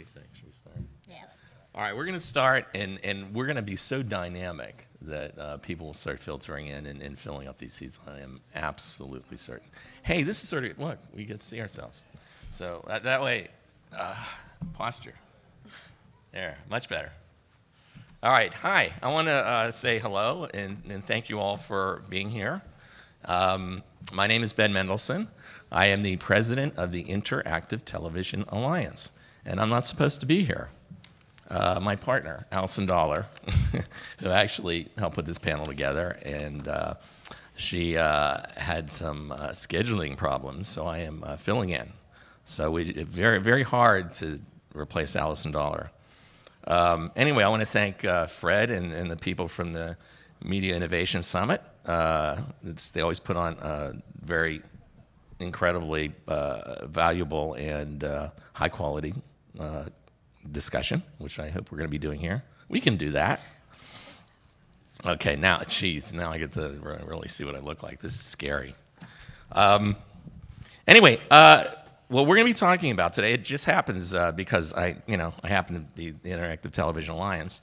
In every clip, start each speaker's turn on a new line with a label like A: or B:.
A: think? Should we start?
B: Yes.
A: All right, we're going to start, and we're going to be so dynamic that people will start filtering in and filling up these seats. I am absolutely certain. Hey, this is sort of, look, we get to see ourselves. So that way, posture. There, much better. All right, hi. I want to say hello and thank you all for being here. My name is Ben Mendelson. I am the president of the Interactive Television Alliance, and I'm not supposed to be here. My partner, Allison Dollar, who actually helped put this panel together, and she had some scheduling problems, so I am filling in. So very, very hard to replace Allison Dollar. Anyway, I want to thank Fred and the people from the Media Innovation Summit. They always put on very incredibly valuable and high-quality discussion, which I hope we're going to be doing here. We can do that. Okay, now, geez, now I get to really see what I look like. This is scary. Anyway, what we're going to be talking about today, it just happens because I happen to be the Interactive Television Alliance.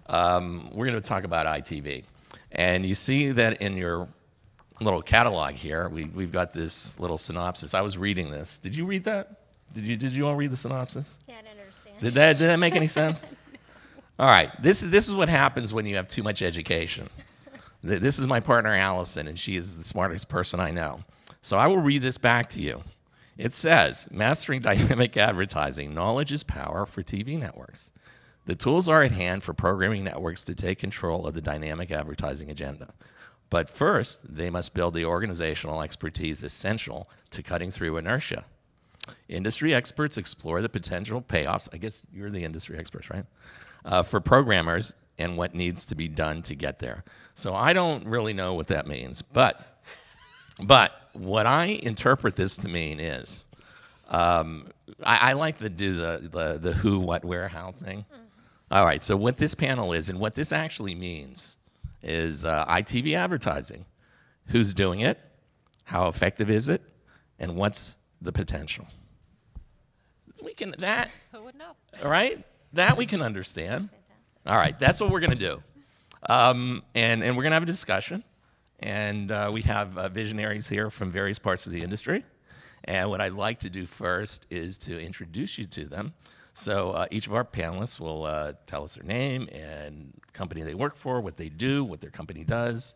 A: We're going to talk about ITV. And you see that in your little catalog here, we've got this little synopsis. I was reading this. Did you read that? Did you all read the synopsis?
B: Yeah, I didn't understand.
A: Did that make any sense? All right. This is what happens when you have too much education. This is my partner, Allison, and she is the smartest person I know. So I will read this back to you. It says, mastering dynamic advertising, knowledge is power for TV networks. The tools are at hand for programming networks to take control of the dynamic advertising agenda. But first, they must build the organizational expertise essential to cutting through inertia. Industry experts explore the potential payoffs. I guess you're the industry experts, right? For programmers and what needs to be done to get there. So I don't really know what that means, but what I interpret this to mean is, I like to do the who, what, where, how thing. Mm-hmm. All right, so what this panel is and what this actually means is ITV advertising. Who's doing it? How effective is it? And what's the potential? Who would know? All right, that we can understand. All right, that's what we're going to do. And we're going to have a discussion. And we have visionaries here from various parts of the industry. And what I'd like to do first is to introduce you to them. So each of our panelists will tell us their name and the company they work for, what they do, what their company does.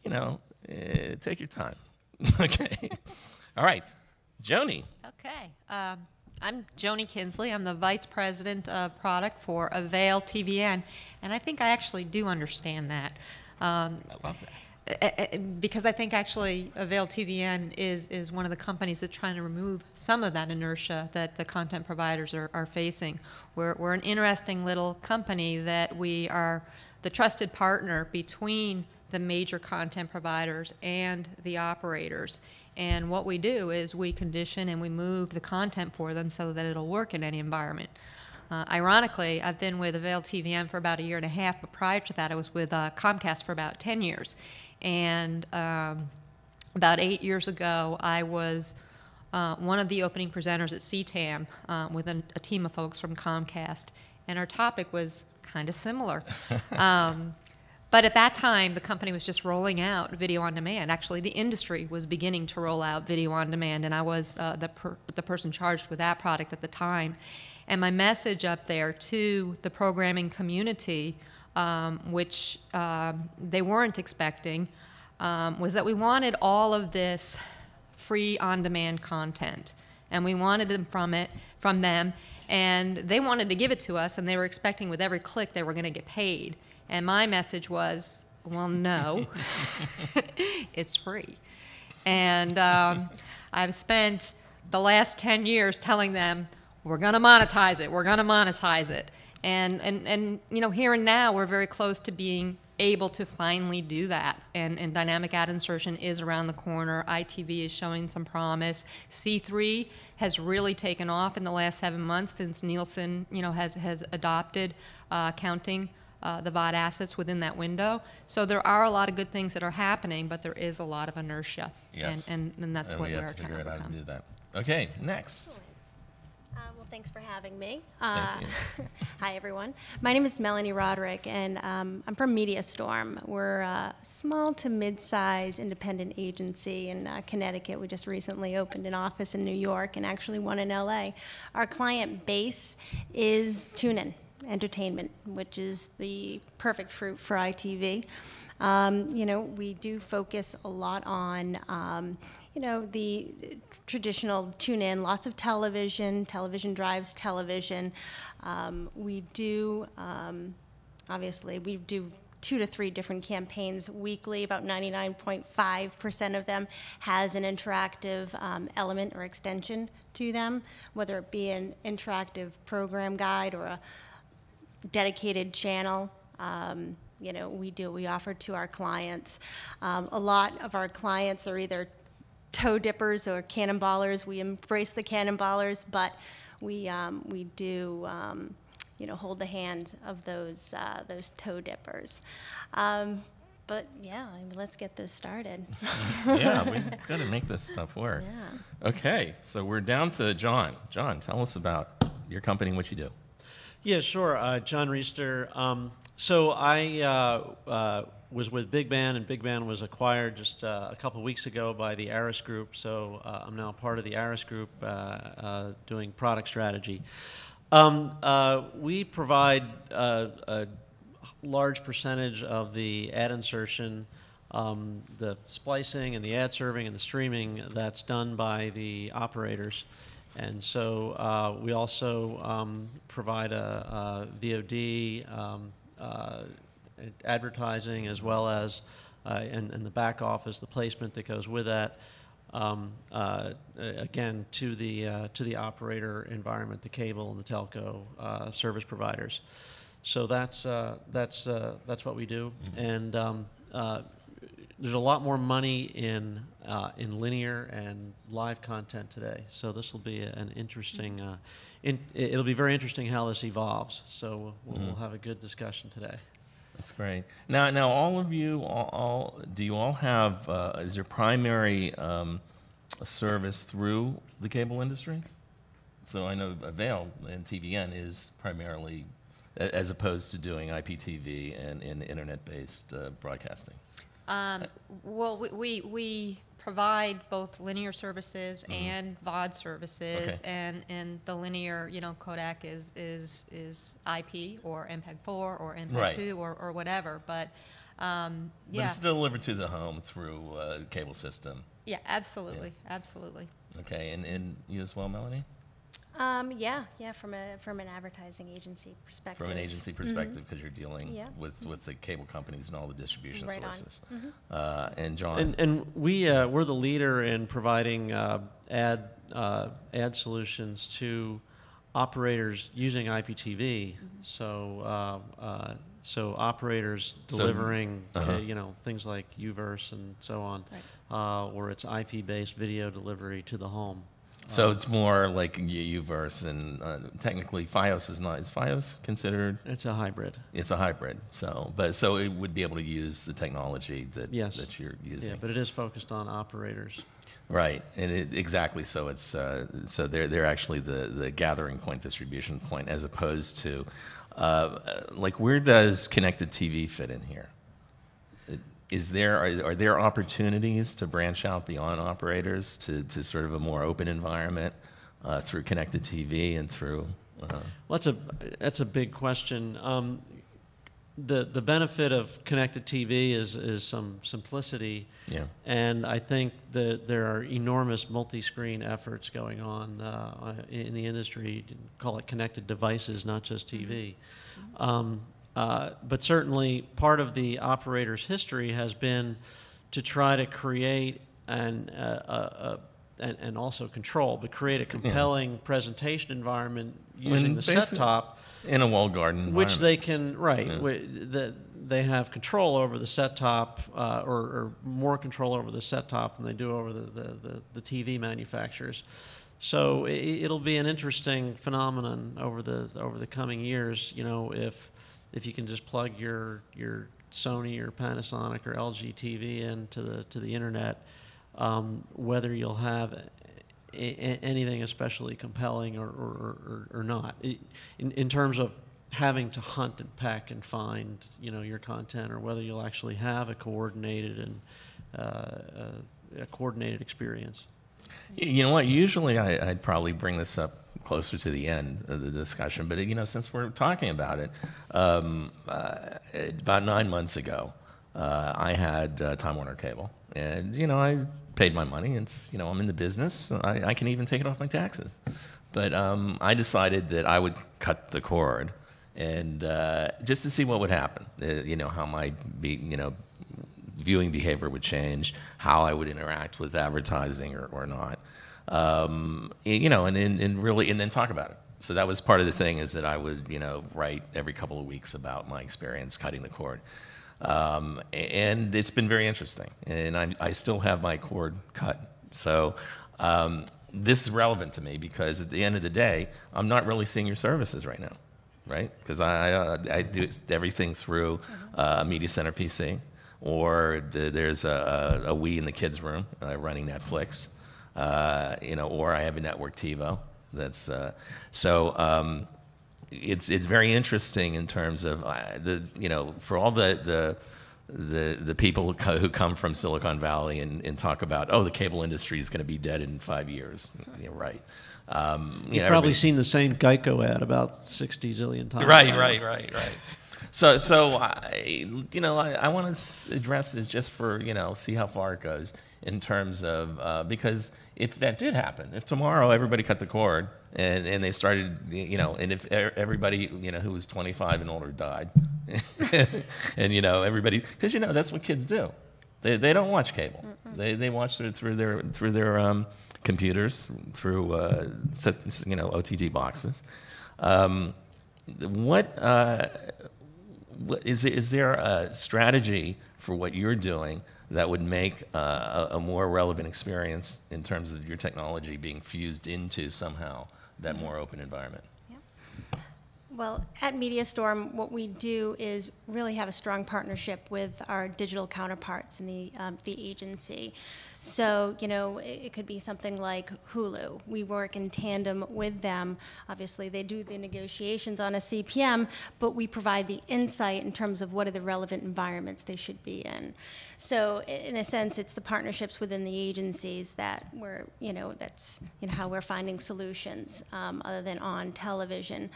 A: You know, take your time. Okay. All right. Joni.
C: Okay. I'm Joni Kinsley. I'm the Vice President of Product for Avail-TVN. And I think I actually do understand that.
A: I love that.
C: Because I think actually Avail-TVN is one of the companies that's trying to remove some of that inertia that the content providers are facing. We're an interesting little company that we are the trusted partner between the major content providers and the operators. And what we do is we condition and we move the content for them so that it'll work in any environment. Ironically, I've been with Avail-TVN for about 1.5 years, but prior to that I was with Comcast for about 10 years. And about 8 years ago, I was one of the opening presenters at CTAM with a team of folks from Comcast, and our topic was kind of similar. But at that time, the company was just rolling out video on demand. Actually, the industry was beginning to roll out video on demand, and I was the person charged with that product at the time. And my message up there to the programming community, which they weren't expecting, was that we wanted all of this free on-demand content, and we wanted them from them, and they wanted to give it to us, and they were expecting with every click they were going to get paid. And my message was, well, no, it's free. And I've spent the last 10 years telling them, we're going to monetize it, we're going to monetize it. And you know, here and now, we're very close to being able to finally do that. And dynamic ad insertion is around the corner. ITV is showing some promise. C3 has really taken off in the last 7 months since Nielsen, you know, has adopted counting the VOD assets within that window. So there are a lot of good things that are happening, but there is a lot of inertia.
A: Yes.
C: And that's what
A: we
C: we're
A: have to
C: trying
A: figure
C: to
A: out how to
C: overcome.
A: do that. Okay, next.
B: Well, thanks for having me.
A: Thank you.
B: Hi, everyone. My name is Melanie Roderick, and I'm from MediaStorm. We're a small to mid-size independent agency in Connecticut. We just recently opened an office in New York and actually one in LA. Our client base is TuneIn Entertainment, which is the perfect fruit for ITV. We do focus a lot on, the traditional tune-in, lots of television drives television. We do, obviously, we do 2 to 3 different campaigns weekly. About 99.5% of them has an interactive element or extension to them, whether it be an interactive program guide or a dedicated channel. We offer to our clients. A lot of our clients are either toe dippers or cannonballers. We embrace the cannonballers, but we do hold the hand of those toe dippers. But yeah, let's get this started.
A: Yeah, we've got to make this stuff work.
B: Yeah.
A: Okay, so we're down to John. John, tell us about your company and what you do.
D: Yeah, sure. John Reister. So I was with BigBand, and BigBand was acquired just a couple of weeks ago by the Aris Group. So I'm now part of the Aris Group doing product strategy. We provide a large percentage of the ad insertion, the splicing and the ad serving and the streaming that's done by the operators. And so we also provide a VOD, advertising, as well as and the back office, the placement that goes with that. Again, to the operator environment, the cable and the telco service providers. So that's what we do. Mm-hmm. And there's a lot more money in linear and live content today. So this will be an interesting. It'll be very interesting how this evolves. So we'll have a good discussion today.
A: That's great. Now, all of you, do you all have? Is your primary service through the cable industry? So I know Avail and TVN is primarily, as opposed to doing IPTV and internet-based broadcasting.
C: Well, we provide both linear services and VOD services,
A: Okay.
C: and the linear, codec is IP or MPEG-4 or MPEG-2
A: Right.
C: or whatever. But
A: But
C: yeah,
A: it's still delivered to the home through a cable system.
C: yeah, absolutely, absolutely.
A: Okay, and you as well, Melanie?
B: From an advertising agency perspective.
A: From an agency perspective, because you're dealing
B: Yeah.
A: with the cable companies and all the distribution
B: Right on.
A: sources. And John?
D: And we're the leader in providing ad solutions to operators using IPTV. So operators delivering things like UVerse and so on, or it's IP-based video delivery to the home.
A: So it's more like UVerse, and technically FiOS is not. Is FiOS considered?
D: It's a hybrid.
A: It's a hybrid. So it would be able to use the technology that you're using.
D: Yeah, but it is focused on operators.
A: Right, and exactly. So it's so they're actually the gathering point, distribution point, as opposed to where does connected TV fit in here? Are there opportunities to branch out beyond operators to sort of a more open environment through connected TV and through?
D: Well, that's a big question. The benefit of connected TV is some simplicity, and I think that there are enormous multi-screen efforts going on in the industry. You call it connected devices, not just TV. But certainly part of the operator's history has been to try to create and also control, but create a compelling presentation environment using the set-top.
A: In a walled garden
D: which they
A: environment.
D: can, they have control over the set-top, or more control over the set-top than they do over the TV manufacturers. So it'll be an interesting phenomenon over the coming years, if you can just plug your Sony or Panasonic or LG TV into the internet, whether you'll have anything especially compelling or not, in terms of having to hunt and peck and find, your content, or whether you'll actually have a coordinated and a coordinated experience.
A: You know what? Usually I'd probably bring this up closer to the end of the discussion, but since we're talking about it, about 9 months ago, I had Time Warner Cable, and I paid my money. It's I'm in the business. I can even take it off my taxes, but I decided that I would cut the cord, and just to see what would happen. How my viewing behavior would change, how I would interact with advertising or not. And then talk about it. So that was part of the thing, is that I would, write every couple of weeks about my experience cutting the cord. And it's been very interesting. And I still have my cord cut. So this is relevant to me because at the end of the day, I'm not really seeing your services right now, right? Because I do everything through a Media Center PC, or there's a Wii in the kids' room running Netflix. Or I have a network TiVo. That's it's very interesting in terms of for all the people who come from Silicon Valley and talk about, the cable industry is going to be dead in 5 years. Right.
D: You've probably seen the same Geico ad about 60 zillion times.
A: Right. So I want to address this just for see how far it goes in terms of because if that did happen, if tomorrow everybody cut the cord and they started and if everybody who was 25 and older died, and everybody, because that's what kids do, they don't watch cable, they watch it through their computers, through OTT boxes. Is there a strategy for what you're doing that would make a more relevant experience in terms of your technology being fused into somehow that more open environment?
B: Yeah. Well, at MediaStorm, what we do is really have a strong partnership with our digital counterparts in the agency. So, it could be something like Hulu. We work in tandem with them. Obviously, they do the negotiations on a CPM, but we provide the insight in terms of what are the relevant environments they should be in. So, in a sense, it's the partnerships within the agencies that we're, that's how we're finding solutions other than on television.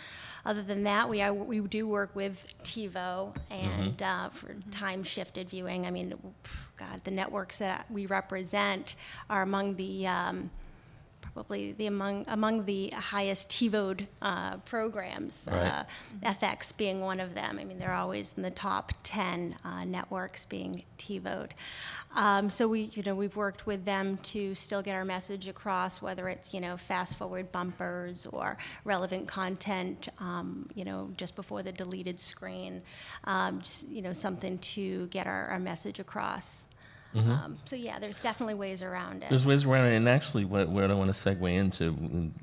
B: Other than that, we do work with TiVo and for time-shifted viewing. I mean, God, the networks that we represent are among the probably among the highest TiVo'd programs.
A: Right.
B: FX being one of them. I mean, they're always in the top 10 networks being TiVo'd. So we've worked with them to still get our message across, whether it's fast forward bumpers or relevant content, just before the deleted screen, something to get our message across. So yeah, there's definitely ways around it.
A: There's ways around it, and actually what I want to segue into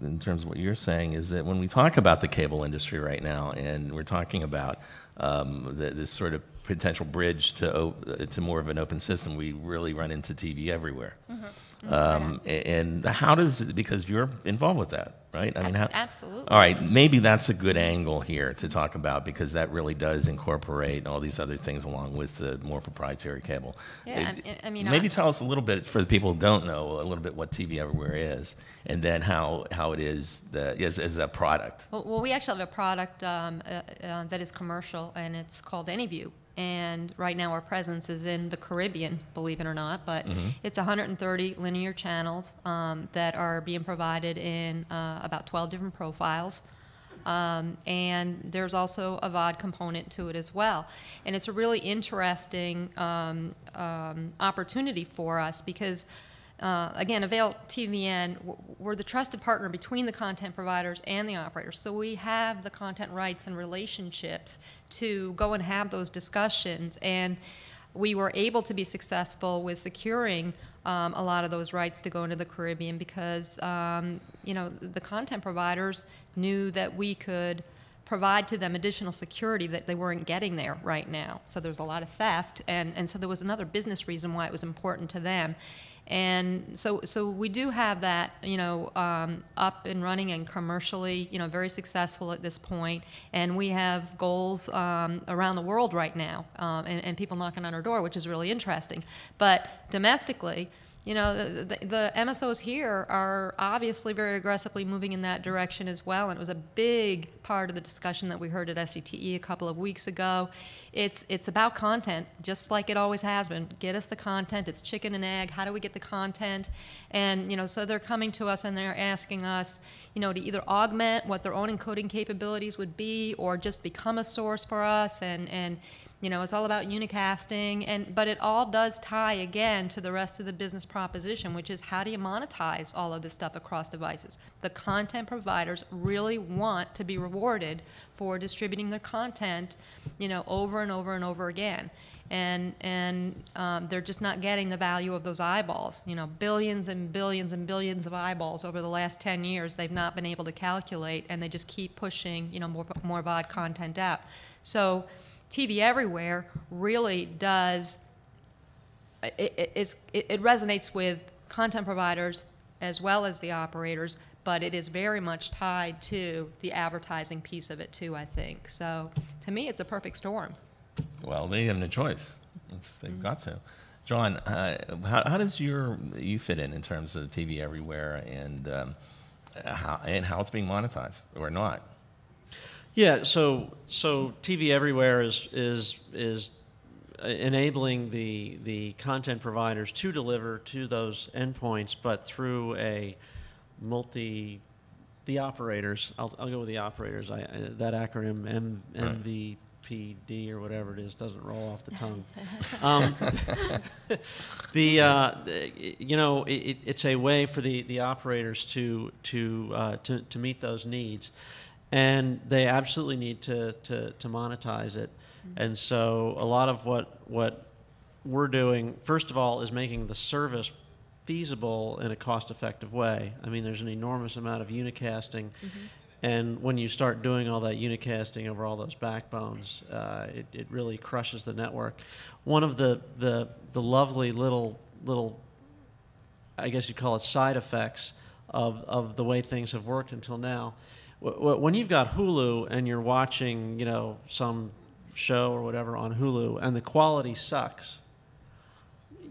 A: in terms of what you're saying is that when we talk about the cable industry right now, and we're talking about this sort of potential bridge to more of an open system, we really run into TV everywhere. And how does it, because you're involved with that, right? I mean,
C: absolutely.
A: All right, maybe that's a good angle here to talk about, because that really does incorporate all these other things along with the more proprietary cable.
C: Yeah, I mean,
A: maybe tell us a little bit, for the people who don't know, a little bit what TV Everywhere is, and then how it is as a product.
C: Well, we actually have a product that is commercial, and it's called AnyView. And right now our presence is in the Caribbean, believe it or not, but it's 130 linear channels that are being provided in about 12 different profiles. And there's also a VOD component to it as well. And it's a really interesting opportunity for us because again, Avail-TVN, we're the trusted partner between the content providers and the operators. So we have the content rights and relationships to go and have those discussions. And we were able to be successful with securing a lot of those rights to go into the Caribbean because, the content providers knew that we could provide to them additional security that they weren't getting there right now. So there's a lot of theft, and so there was another business reason why it was important to them. And so we do have that, up and running and commercially, very successful at this point. And we have goals around the world right now, and people knocking on our door, which is really interesting. But domestically, the MSOs here are obviously very aggressively moving in that direction as well, and it was a big part of the discussion that we heard at SCTE a couple of weeks ago. It's about content, just like it always has been. Get us the content. It's chicken and egg. How do we get the content? And so they're coming to us and they're asking us, to either augment what their own encoding capabilities would be, or just become a source for us. And it's all about unicasting, but it all does tie again to the rest of the business proposition, which is how do you monetize all of this stuff across devices? The content providers really want to be rewarded for distributing their content, over and over and over again. And they're just not getting the value of those eyeballs. Billions and billions and billions of eyeballs over the last 10 years they've not been able to calculate, and they just keep pushing, more VOD content out. So TV Everywhere really does, it resonates with content providers as well as the operators, but it is very much tied to the advertising piece of it too, I think. So to me, it's a perfect storm.
A: Well, they have no choice. They've got to. John, how does you fit in terms of TV Everywhere and how it's being monetized or not?
D: Yeah, so TV Everywhere is enabling the content providers to deliver to those endpoints, but through the operators. I'll go with the operators. That acronym MVPD or whatever it is doesn't roll off the tongue. It's a way for the operators to meet those needs. And they absolutely need to monetize it. And so a lot of what we're doing, first of all, is making the service feasible in a cost-effective way. I mean, there's an enormous amount of unicasting. And when you start doing all that unicasting over all those backbones, it really crushes the network. One of the lovely little, I guess you'd call it side effects of the way things have worked until now, when you've got Hulu and you're watching, some show or whatever on Hulu and the quality sucks,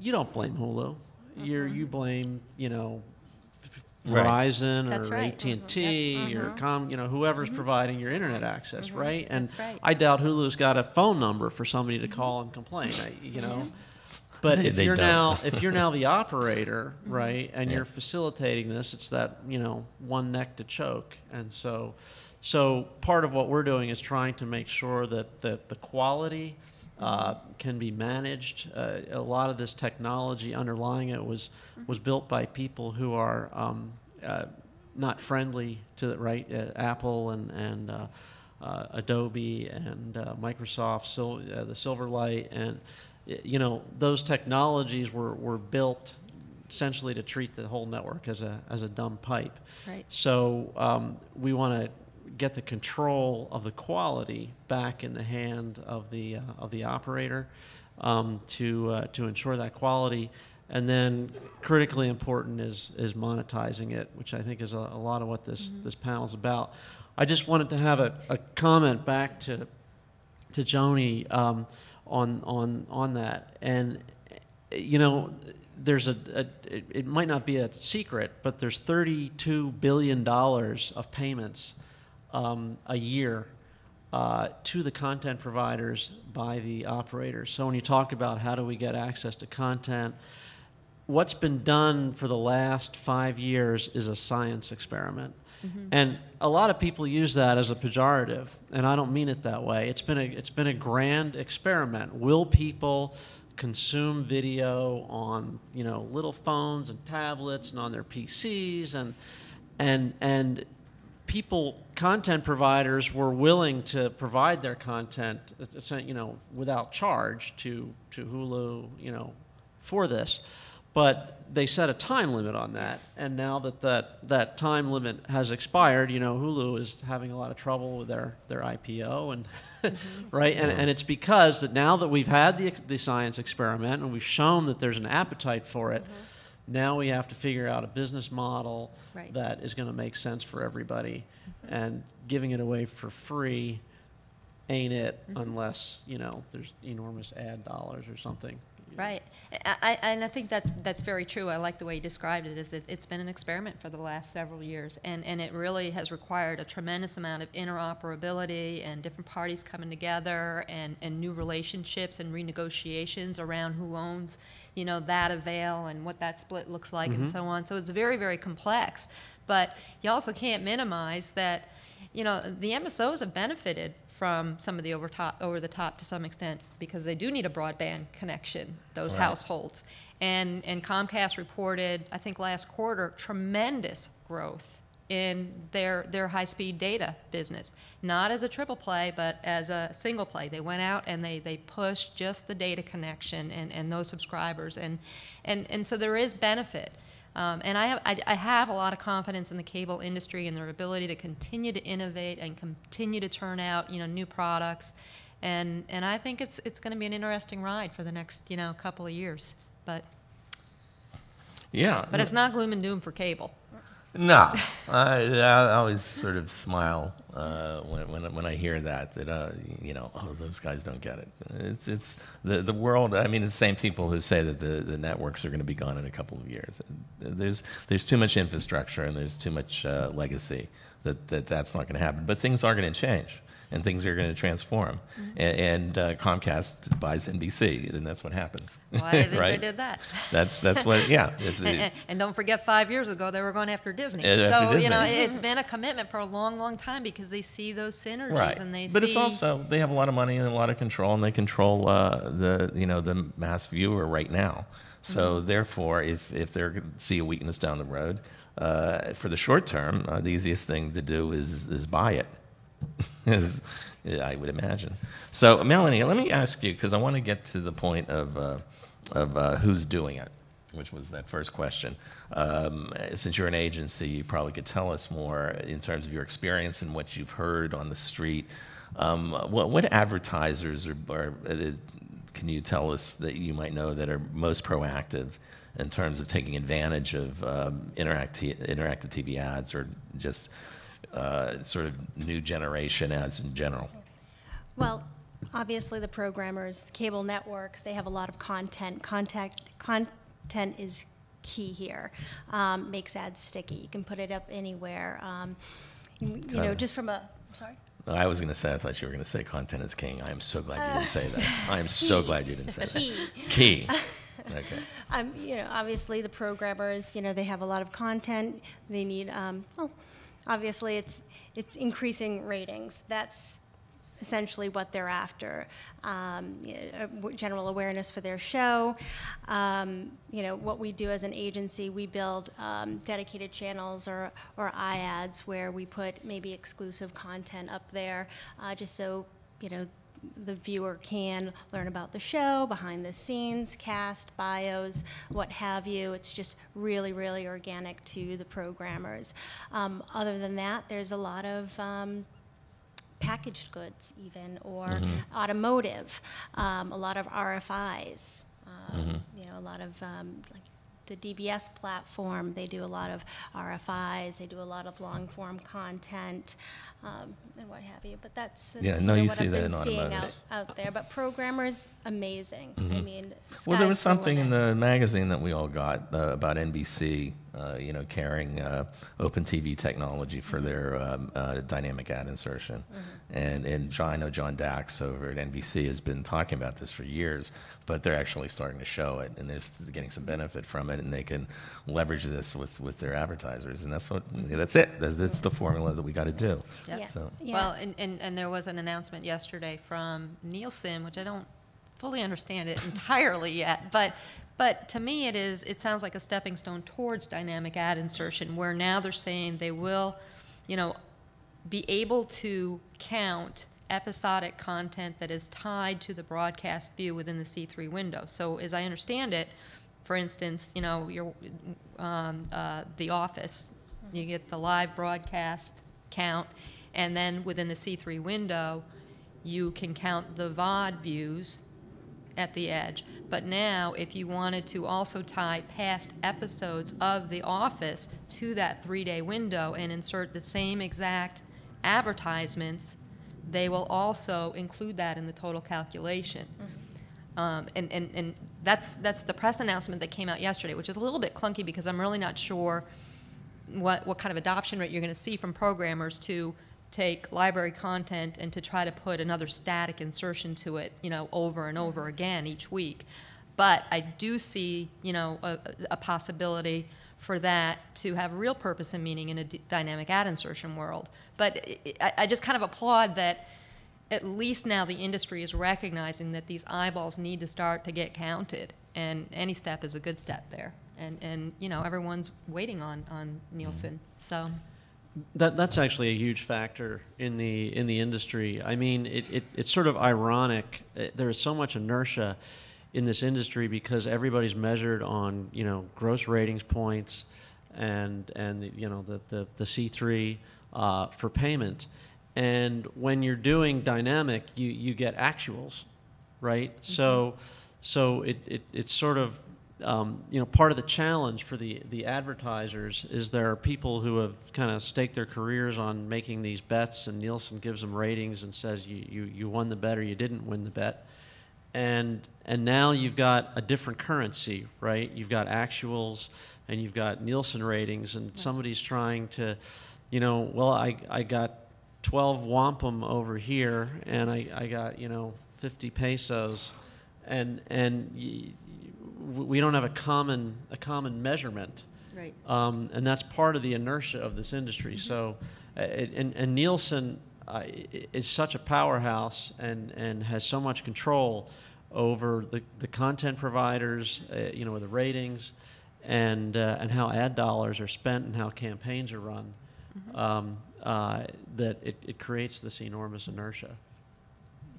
D: you don't blame Hulu. You blame, Verizon or AT&T or whoever's providing your internet access, right? And
C: That's right.
D: I doubt Hulu's got a phone number for somebody to call and complain, But if you're now the operator, right, and you're facilitating this, it's that one neck to choke, and so part of what we're doing is trying to make sure that the quality can be managed. A lot of this technology underlying it was built by people who are not friendly to the Apple and Adobe and Microsoft, the Silverlight and. Those technologies were built essentially to treat the whole network as a dumb pipe.
C: Right.
D: So we want to get the control of the quality back in the hand of the operator to ensure that quality. And then critically important is monetizing it, which I think is a lot of what this panel is about. I just wanted to have a comment back to Joni on that, and there's it might not be a secret, but there's $32 billion of payments a year to the content providers by the operators. So when you talk about how do we get access to content, what's been done for the last 5 years is a science experiment. And a lot of people use that as a pejorative, and I don't mean it that way. It's been a grand experiment. Will people consume video on little phones and tablets and on their PCs and content providers were willing to provide their content without charge to Hulu for this. but they set a time limit on that, and now that time limit has expired, Hulu is having a lot of trouble with their IPO, and right, and it's because that now that we've had the science experiment and we've shown that there's an appetite for it, now we have to figure out a business model that is going to make sense for everybody, and giving it away for free ain't it unless there's enormous ad dollars or something.
C: Right, and I think that's very true. I like the way you described it. It's been an experiment for the last several years, and it really has required a tremendous amount of interoperability and different parties coming together, and new relationships and renegotiations around who owns, that Avail and what that split looks like, and so on. So it's very, very complex. But you also can't minimize that, the MSOs have benefited from some of the over the top to some extent, because they do need a broadband connection, those households. And Comcast reported, I think last quarter, tremendous growth in their high-speed data business. Not as a triple play, but as a single play. They went out and they pushed just the data connection and those subscribers. And so there is benefit. And I have a lot of confidence in the cable industry and their ability to continue to innovate and continue to turn out, new products. And I think it's going to be an interesting ride for the next, couple of years. But it's not gloom and doom for cable.
A: No, I always sort of smile when I hear that those guys don't get it. It's the world. I mean, it's the same people who say that the networks are going to be gone in a couple of years. There's too much infrastructure and there's too much legacy that's not going to happen. But things are going to change. And things are going to transform, and Comcast buys NBC, and that's what happens.
C: Well, I think they did that.
A: That's what, yeah.
C: And don't forget, 5 years ago they were going after Disney.
A: After Disney.
C: It's been a commitment for a long, long time because they see those synergies, and they.
A: But it's also they have a lot of money and a lot of control, and they control the mass viewer right now. So therefore, if they see a weakness down the road, for the short term, the easiest thing to do is buy it. I would imagine. So, Melanie, let me ask you, because I want to get to the point of who's doing it, which was that first question. Since you're an agency, you probably could tell us more in terms of your experience and what you've heard on the street. What advertisers can you tell us that you might know that are most proactive in terms of taking advantage of interactive TV ads, or just sort of new generation ads in general?
B: Well, obviously the programmers, the cable networks, they have a lot of content. Content is key here. Makes ads sticky. You can put it up anywhere. Just from a, sorry?
A: I was going to say, I thought you were going to say content is king. I am so glad you didn't say that. I am so glad you didn't say that. Key. Okay.
B: Obviously the programmers, they have a lot of content. They need, obviously it's increasing ratings. That's essentially what they're after. General awareness for their show. What we do as an agency, we build dedicated channels or iAds where we put maybe exclusive content up there, just so the viewer can learn about the show, behind the scenes, cast, bios, what have you. It's just really, really organic to the programmers. Other than that, there's a lot of packaged goods even, or automotive, a lot of RFIs, a lot of like the DBS platform, they do a lot of RFIs, they do a lot of long-form content, and what have you. But that's
A: you
B: what
A: see
B: I've
A: that
B: been
A: in
B: seeing out there. But programmers, amazing. I mean,
A: well, there was
B: sky's the
A: something in
B: limit.
A: the magazine that we all got about NBC, carrying open TV technology for their dynamic ad insertion. And I know John Dax over at NBC has been talking about this for years, but they're actually starting to show it, and they're getting some benefit from it, and they can leverage this with their advertisers, and that's it. That's the formula that we got to do.
C: Yep.
B: Yeah.
A: So.
B: Yeah.
C: Well, and there was an announcement yesterday from Mendelson, which I don't fully understand it entirely yet, but to me it sounds like a stepping stone towards dynamic ad insertion, where now they're saying they will, be able to count episodic content that is tied to the broadcast view within the C3 window. So as I understand it, for instance, your The Office, you get the live broadcast count, and then within the C3 window, you can count the VOD views at the edge. But now, if you wanted to also tie past episodes of The Office to that 3-day window and insert the same exact advertisements, they will also include that in the total calculation. And that's the press announcement that came out yesterday, which is a little bit clunky because I'm really not sure what kind of adoption rate you're going to see from programmers to take library content and to try to put another static insertion to it, over and over again each week. But I do see, a possibility for that to have real purpose and meaning in a dynamic ad insertion world. But I just kind of applaud that at least now the industry is recognizing that these eyeballs need to start to get counted, and any step is a good step there. And everyone's waiting on Nielsen. So
D: that's actually a huge factor in the industry. I mean, it's sort of ironic. There is so much inertia in this industry because everybody's measured on gross ratings points and the C3 for payment. And when you're doing dynamic, you get actuals, right? Mm-hmm. So it's sort of part of the challenge for the advertisers is there are people who have kind of staked their careers on making these bets, and Nielsen gives them ratings and says you won the bet or you didn't win the bet, and now you've got a different currency, right? You've got actuals and you've got Nielsen ratings, and somebody's trying to, I got 12 wampum over here, and I got 50 pesos, and we don't have a common measurement,
C: right?
D: And that's part of the inertia of this industry. So, and Nielsen is such a powerhouse and has so much control over the content providers, with the ratings, and how ad dollars are spent and how campaigns are run. That it creates this enormous inertia.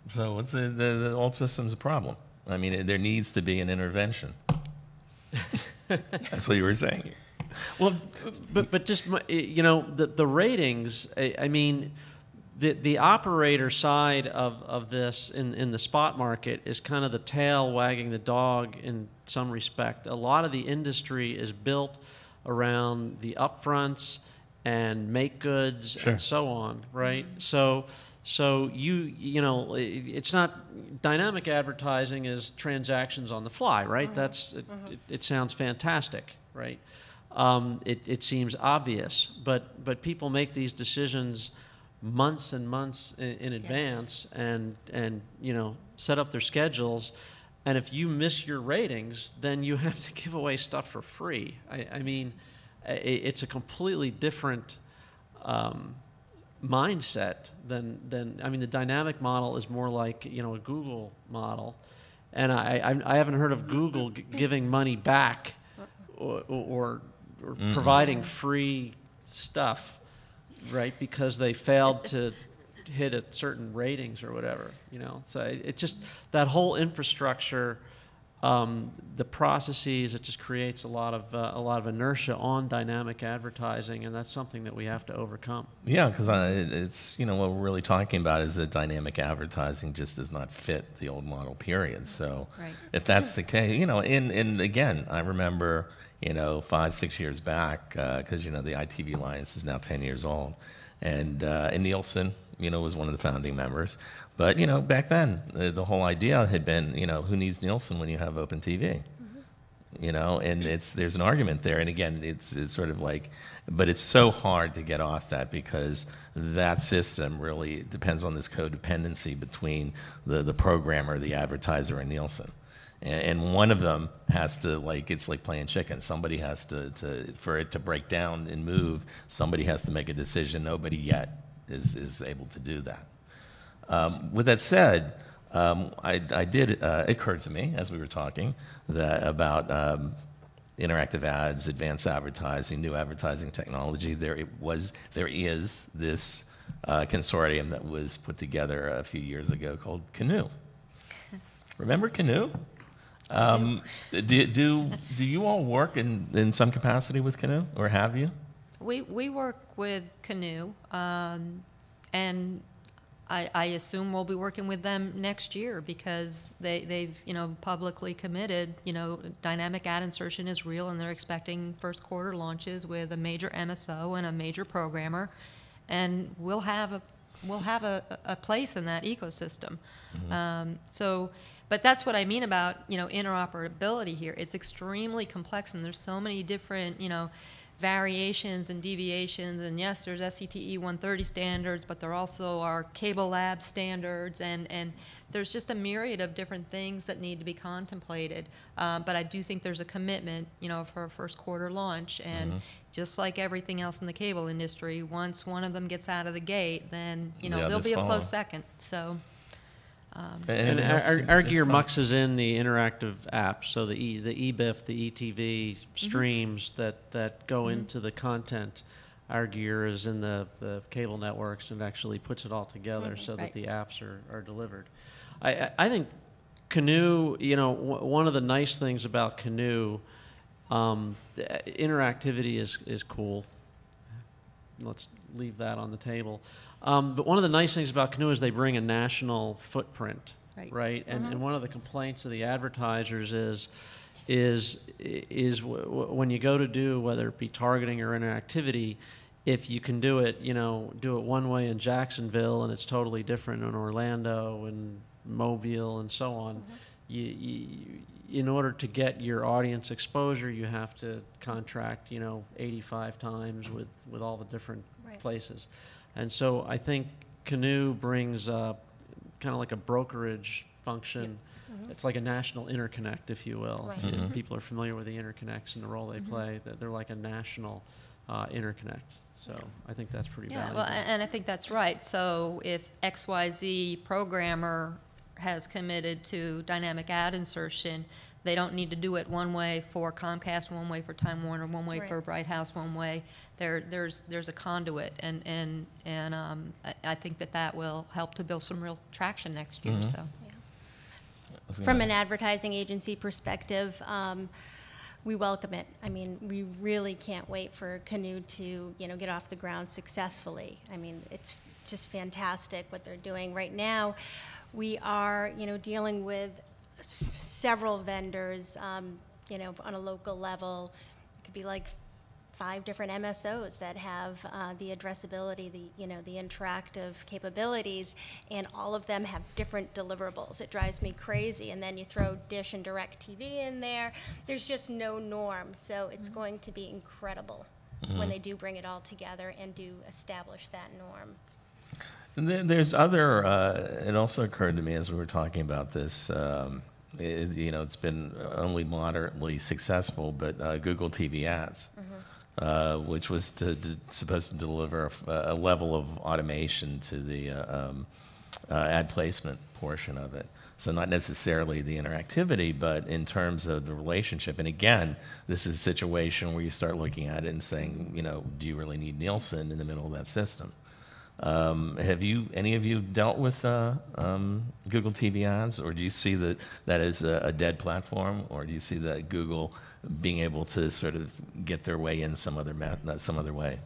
A: So what's the old system's a problem? I mean, there needs to be an intervention. That's what you were saying.
D: Well, but just the ratings. I mean, the operator side of this in the spot market is kind of the tail wagging the dog in some respect. A lot of the industry is built around the upfronts and make goods and so on, right? So it's not dynamic advertising is transactions on the fly, right? It sounds fantastic, right? It seems obvious, but people make these decisions months and months in advance, and set up their schedules. And if you miss your ratings, then you have to give away stuff for free. I mean, it's a completely different mindset than the dynamic model is more like a Google model, and I haven't heard of Google giving money back or providing free stuff, right? Because they failed to hit a certain ratings or whatever, So it just that whole infrastructure. The processes, it just creates a lot of inertia on dynamic advertising, and that's something that we have to overcome.
A: Yeah, because it's what we're really talking about is that dynamic advertising just does not fit the old model. Period. So if that's the case, and again, I remember 5-6 years back because the ITV Alliance is now 10 years old, and Nielsen was one of the founding members. But, back then, the whole idea had been, who needs Nielsen when you have open TV? And there's an argument there. And again, it's sort of like, but it's so hard to get off that because that system really depends on this codependency between the programmer, the advertiser, and Nielsen. And one of them has to, it's like playing chicken. Somebody has to for it to break down and move, somebody has to make a decision. Nobody yet is able to do that. With that said, it occurred to me as we were talking that about interactive ads, advanced advertising, new advertising technology. There is this consortium that was put together a few years ago called Canoe. Yes. Remember Canoe? Do you all work in some capacity with Canoe, or have you?
C: We work with Canoe, and I assume we'll be working with them next year because they've publicly committed, dynamic ad insertion is real, and they're expecting first quarter launches with a major MSO and a major programmer, and we'll have a place in that ecosystem. But that's what I mean about interoperability here. It's extremely complex, and there's so many different variations and deviations, and yes, there's SCTE 130 standards, but there also are cable lab standards, and there's just a myriad of different things that need to be contemplated. But I do think there's a commitment, for a first quarter launch, and just like everything else in the cable industry, once one of them gets out of the gate, then there'll be a close second. So.
D: And our Gear Mux is in the interactive apps, so the eBIF, the ETV streams that go into the content. Our Gear is in the cable networks and actually puts it all together so that the apps are delivered. I think Canoe, one of the nice things about Canoe, interactivity is cool. Let's leave that on the table. But one of the nice things about Canoe is they bring a national footprint, right? And one of the complaints of the advertisers is when you go to do, whether it be targeting or interactivity, if you can do it one way in Jacksonville and it's totally different in Orlando and Mobile and so on, in order to get your audience exposure, you have to contract, 85 times with all the different places. And so I think Canoe brings kind of like a brokerage function. It's like a national interconnect, if you will. If people are familiar with the interconnects and the role they play, that they're like a national interconnect. So I think that's pretty valuable.
C: Well, and I think that's right. So if XYZ programmer has committed to dynamic ad insertion, they don't need to do it one way for Comcast, one way for Time Warner, one way for Bright House, one way. There's a conduit, and I think that will help to build some real traction next year. So,
B: from an advertising agency perspective, we welcome it. I mean, we really can't wait for Canoe to get off the ground successfully. I mean, it's just fantastic what they're doing right now. We are dealing with several vendors, on a local level. It could be like 5 different MSOs that have the addressability, the interactive capabilities, and all of them have different deliverables. It drives me crazy. And then you throw Dish and DirecTV in there. There's just no norm. So it's going to be incredible when they do bring it all together and do establish that norm.
A: And then there's other, it also occurred to me as we were talking about this, it's been only moderately successful, but Google TV ads, which was supposed to deliver a level of automation to the ad placement portion of it. So not necessarily the interactivity, but in terms of the relationship. And again, this is a situation where you start looking at it and saying, do you really need Nielsen in the middle of that system? Have any of you dealt with Google TV ads, or do you see that as a dead platform, or do you see that Google being able to sort of get their way in some other way?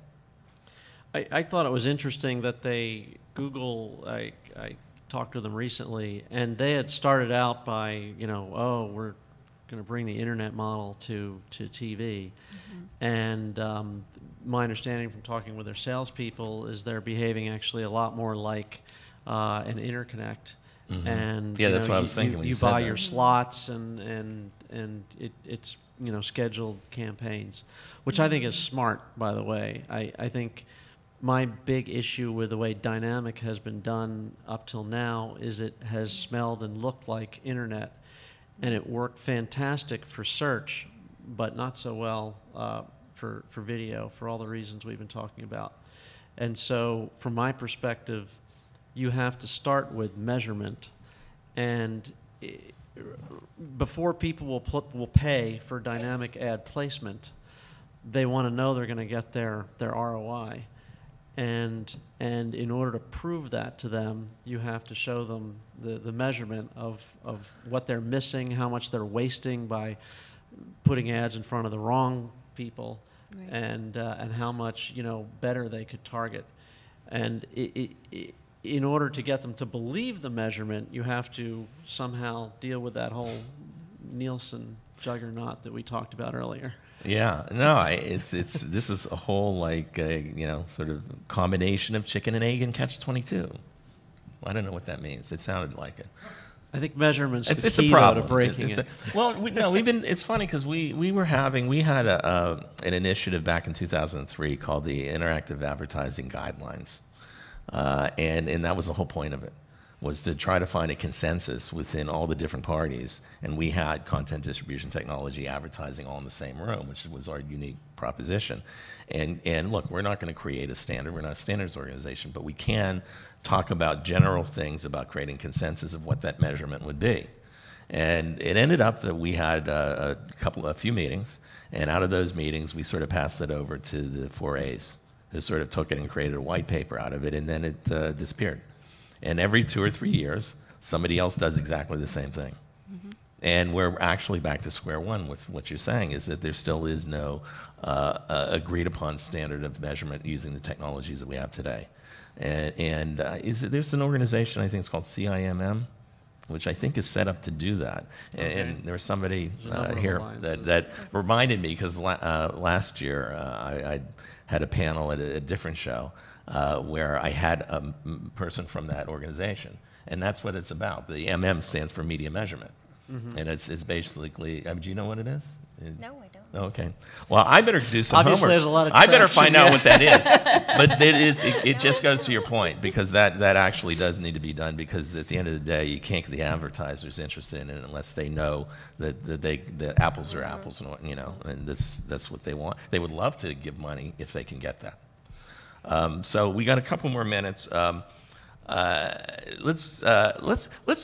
D: I thought it was interesting that Google, I talked to them recently, and they had started out by, we're going to bring the internet model to TV. And my understanding from talking with their salespeople is they're behaving actually a lot more like an interconnect. And
A: that's what I was thinking when you
D: buy
A: said
D: your
A: that.
D: slots and it's scheduled campaigns, which I think is smart, by the way. I think my big issue with the way dynamic has been done up till now is it has smelled and looked like internet, and it worked fantastic for search, but not so well for video, for all the reasons we've been talking about. And so from my perspective, you have to start with measurement, and before people will pay for dynamic ad placement, they want to know they're going to get their ROI. And in order to prove that to them, you have to show them the measurement of what they're missing, how much they're wasting by putting ads in front of the wrong people,
C: Right.
D: and how much better they could target. And in order to get them to believe the measurement, you have to somehow deal with that whole Nielsen juggernaut that we talked about earlier.
A: Yeah, no, this is a whole sort of combination of chicken and egg and catch-22. I don't know what that means. It sounded like it.
D: I think measurements.
A: It's
D: the
A: a
D: key
A: problem.
D: To breaking it.
A: It's funny because we had an initiative back in 2003 called the Interactive Advertising Guidelines, and that was the whole point of it, was to try to find a consensus within all the different parties. And we had content distribution, technology, advertising all in the same room, which was our unique proposition. And look, we're not going to create a standard. We're not a standards organization, but we can talk about general things about creating consensus of what that measurement would be. And it ended up that we had a few meetings, and out of those meetings, we sort of passed it over to the 4As, who sort of took it and created a white paper out of it, and then it disappeared. And every 2 or 3 years, somebody else does exactly the same thing. Mm-hmm. And we're actually back to square one with what you're saying, is that there still is no agreed upon standard of measurement using the technologies that we have today. And there's an organization, I think it's called CIMM, which I think is set up to do that. Okay. And there was somebody here that reminded me, because last year I had a panel at a different show, where I had a person from that organization, and that's what it's about. The MM stands for media measurement, mm-hmm. and it's basically. Do you know what it is?
B: No, I don't.
A: Okay. Well, I better do some
D: Obviously,
A: homework.
D: there's a lot of
A: I better find out
D: yeah.
A: what that is. But it just goes to your point, because that actually does need to be done, because at the end of the day, you can't get the advertisers interested in it unless they know that the apples are apples, and that's what they want. They would love to give money if they can get that. So we got a couple more minutes. Let's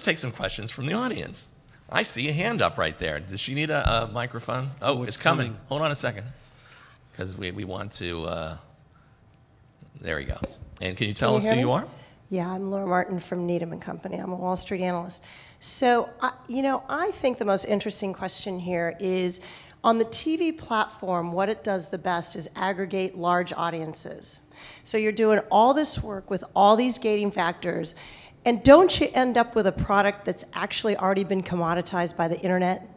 A: take some questions from the audience. I see a hand up right there. Does she need a microphone? Oh, it's coming. Hold on a second, because we want to. There we go. And can you tell us who you are?
E: Yeah, I'm Laura Martin from Needham & Company. I'm a Wall Street analyst. So, I think the most interesting question here is, on the TV platform, what it does the best is aggregate large audiences. So you're doing all this work with all these gating factors, and don't you end up with a product that's actually already been commoditized by the internet?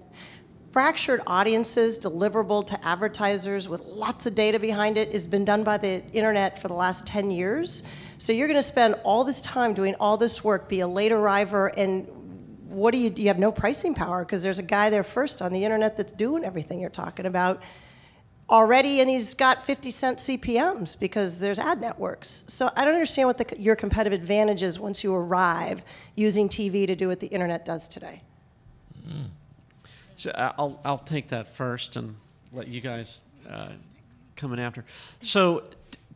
E: Fractured audiences deliverable to advertisers with lots of data behind it has been done by the internet for the last 10 years. So you're going to spend all this time doing all this work, be a late arriver, and what do you have no pricing power, because there's a guy there first on the internet that's doing everything you're talking about already, and he's got 50-cent CPMs because there's ad networks. So I don't understand what your competitive advantage is once you arrive using TV to do what the internet does today.
D: Mm. So I'll take that first and let you guys come in after. So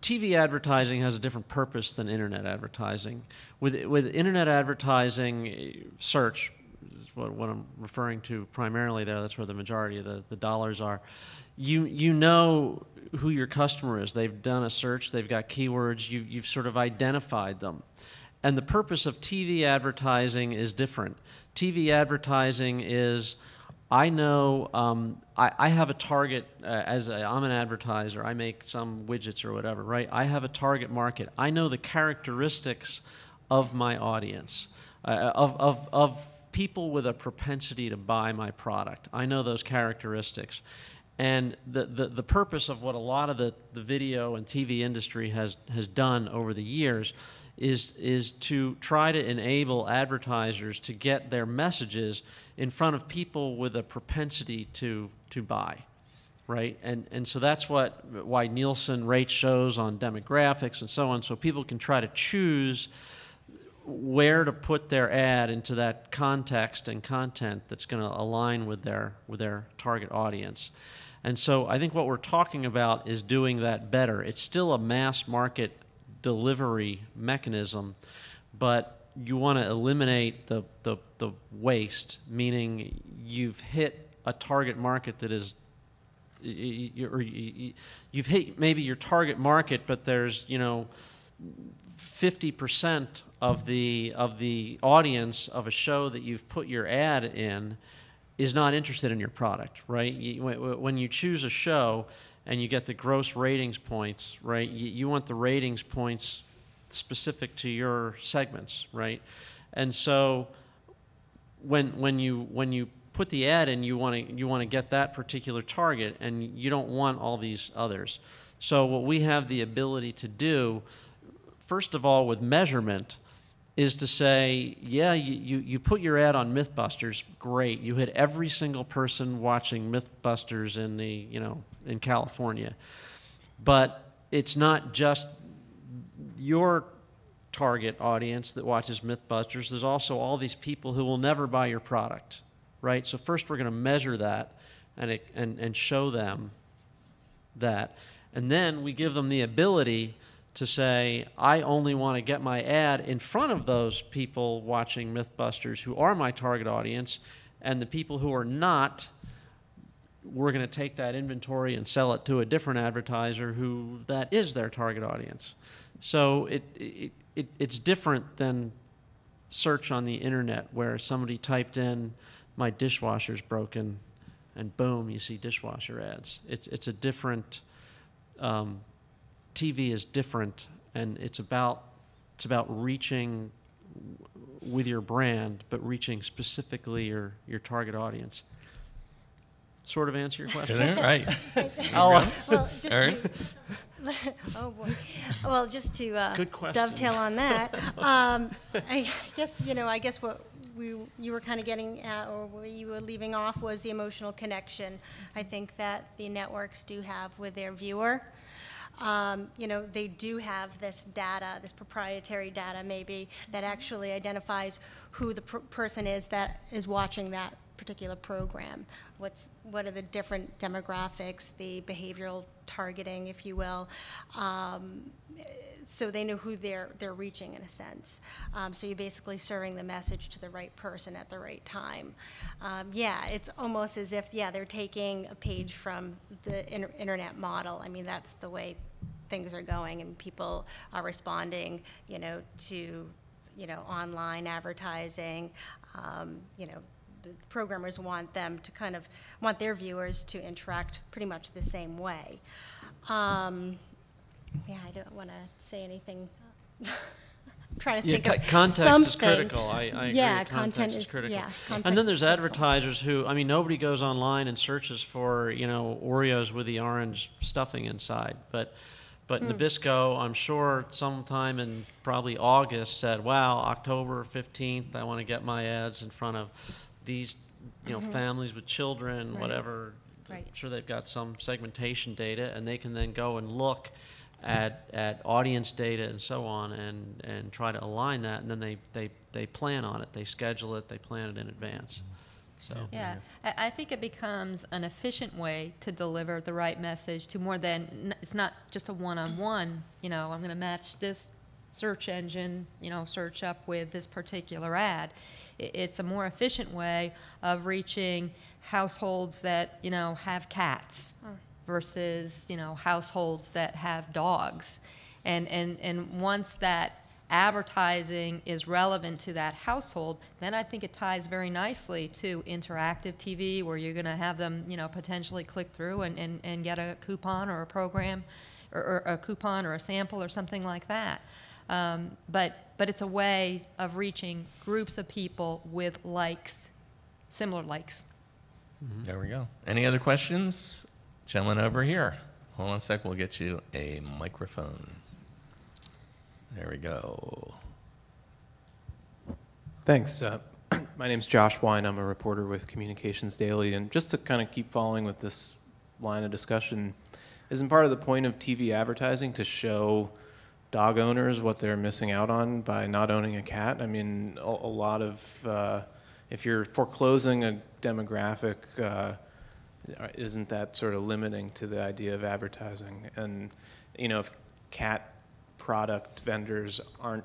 D: TV advertising has a different purpose than internet advertising. With internet advertising, search is what I'm referring to primarily there. That's where the majority of the dollars are. You know who your customer is. They've done a search. They've got keywords. You've sort of identified them. And the purpose of TV advertising is different. TV advertising is, I know I have a target. I'm an advertiser. I make some widgets or whatever, right? I have a target market. I know the characteristics of my audience, of people with a propensity to buy my product. I know those characteristics. And the purpose of what a lot of the video and TV industry has done over the years is to try to enable advertisers to get their messages in front of people with a propensity to buy, right? And so that's why Nielsen rates shows on demographics and so on, so people can try to choose where to put their ad into that context and content that's going to align with their target audience. And so I think what we're talking about is doing that better. It's still a mass market delivery mechanism, but you want to eliminate the waste, meaning you've hit a target market that is, you've hit maybe your target market, but there's 50% of the audience of a show that you've put your ad in is not interested in your product, right? When you choose a show and you get the gross ratings points, right, you want the ratings points specific to your segments, right? And so when you put the ad in, you want to get that particular target, and you don't want all these others. So what we have the ability to do, first of all, with measurement, is to say, yeah, you put your ad on Mythbusters, great. You hit every single person watching Mythbusters in California. But it's not just your target audience that watches Mythbusters. There's also all these people who will never buy your product, right? So first we're going to measure that and show them that. And then we give them the ability to say, I only want to get my ad in front of those people watching Mythbusters who are my target audience, and the people who are not, we're going to take that inventory and sell it to a different advertiser who that is their target audience. So it's different than search on the internet where somebody typed in, my dishwasher's broken, and boom, you see dishwasher ads. It's a different, TV is different, and it's about reaching with your brand, but reaching specifically your target audience. Sort of answer your question?
A: Right.
B: Well, just just to
D: Good question.
B: dovetail on that, I guess what you were kind of getting at, or where you were leaving off, was the emotional connection. I think that the networks do have with their viewer. They do have this data, this proprietary data maybe, that actually identifies who the person is that is watching that particular program. What are the different demographics, the behavioral targeting, if you will. So they know who they're reaching in a sense. So you're basically serving the message to the right person at the right time. It's almost as if, they're taking a page from the internet model. I mean, that's the way things are going, and people are responding, to, online advertising. The programmers want their viewers to interact pretty much the same way. I don't want to say anything. I'm trying to think of
D: context
B: something.
D: is critical. I agree. Context is critical.
B: Context
D: and then there's
B: is critical.
D: advertisers who, nobody goes online and searches for, Oreos with the orange stuffing inside. But Nabisco, I'm sure sometime in probably August said, wow, October 15th, I want to get my ads in front of these, families with children, whatever.
C: Right.
D: I'm sure they've got some segmentation data, and they can then go and look at audience data and so on, and try to align that, and then they plan on it, they schedule it, they plan it in advance. So
C: Yeah, I think it becomes an efficient way to deliver the right message to more than, it's not just a one-on-one, I'm going to match this search engine, search up with this particular ad. It's a more efficient way of reaching households that, have cats versus, households that have dogs. And once that advertising is relevant to that household, then I think it ties very nicely to interactive TV, where you're going to have them, potentially click through and get a coupon or a program, or a coupon or a sample or something like that. But it's a way of reaching groups of people with likes, similar likes.
A: Mm-hmm. There we go. Any other questions? Gentleman over here. Hold on a sec. We'll get you a microphone. There we go.
F: Thanks. My name's Josh Wine. I'm a reporter with Communications Daily. And just to kind of keep following with this line of discussion, isn't part of the point of TV advertising to show dog owners what they're missing out on by not owning a cat? I mean, a lot of, if you're foreclosing a demographic, isn't that sort of limiting to the idea of advertising? And, if cat product vendors aren't,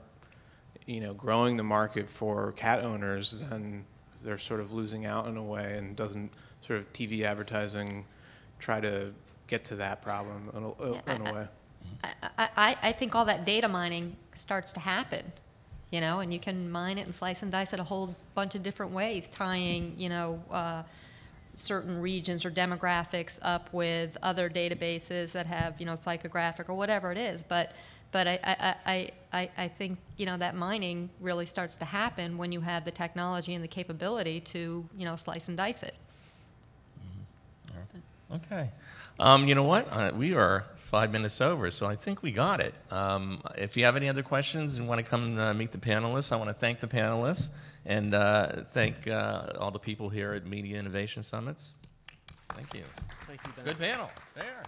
F: growing the market for cat owners, then they're sort of losing out in a way. And doesn't sort of TV advertising try to get to that problem in a way?
C: I think all that data mining starts to happen, you know, and you can mine it and slice and dice it a whole bunch of different ways, tying, you know, certain regions or demographics up with other databases that have, you know, psychographic or whatever it is. But I think, you know, that mining really starts to happen when you have the technology and the capability to, you know, slice and dice it.
A: Okay. You know what? We are 5 minutes over, so I think we got it. If you have any other questions and want to come meet the panelists, I want to thank the panelists and thank all the people here at Media Innovation Summits. Thank you.
D: Thank you, Ben.
A: Good panel. There.